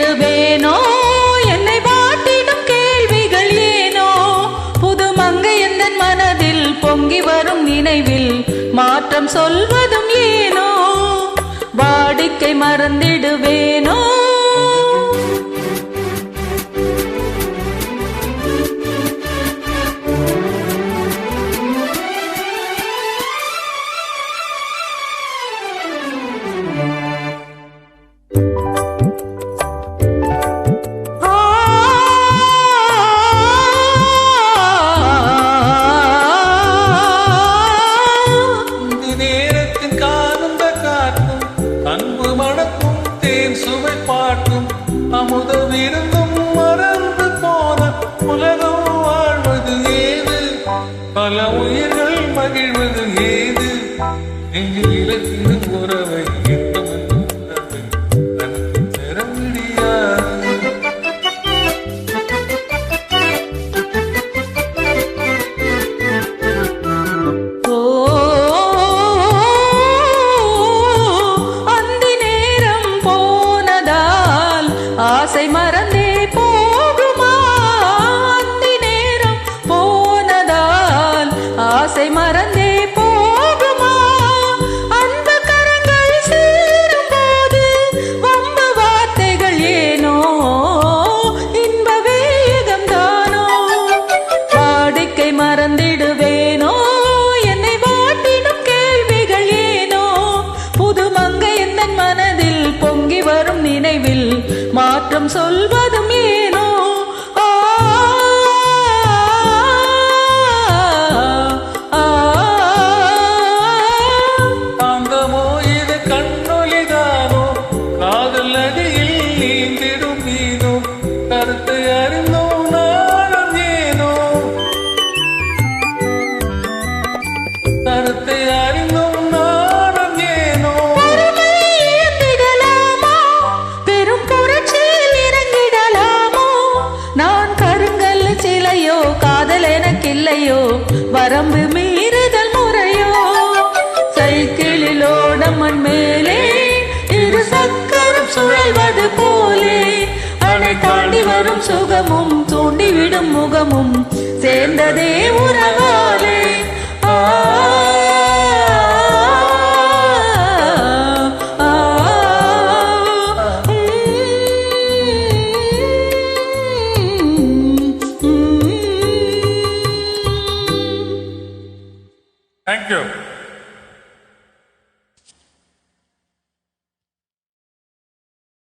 மறந்திடுவேனோ என்னை வாட்டிடும் கேள்விகள் ஏனோ புது மங்கை எந்தன் மனதில் பொங்கி வரும் நினைவில் மாற்றம் சொல்வதும் ஏனோ வாடிக்கை மறந்திடுவேனோ அன்பு மணக்கும் தேன் சுவை பாட்டும் அமுத விருந்தும் மறந்து போன உலகம் வாழ்வது ஏது பல உயிர்கள் மகிழ்வது ஏது எங்கள் இலக்கின உறவை பெற முடியாது ஆசை மறந்தே போகுமா அந்தி நேரம் போனதால் ஆசை மறந்தே போகுமா அந்த கரங்கள் சேரும் போது வம்பு வார்த்தைகள் ஏனோ இன்ப வேகம் தானோ வாடிக்கை மறந்திடுவேனோ என்னை வாட்டிடும் கேள்விகள் ஏனோ புது மங்கை எந்தன் மனதில் பொங்கி வரும் நினைவில் மாற்றம் சொல்வதும் ஏனோ அங்கமோ இது கண்ணொலிதானோ காதல் நதியில் நீந்திடும் நீனோ கருத்தை அறிந்தோ நாளும் ஏனோ கருத்தை அறிந்தோ இல்லையோ வரம்பு மீறுதல் முறையோ சைக்கிளில் ஓடமன் மேலே இரு சக்கரம் சுழல்வது போலே அணை தாண்டி வரும் சுகமும் தூண்டிவிடும் முகமும் சேர்ந்ததே உறவாலே Thank you.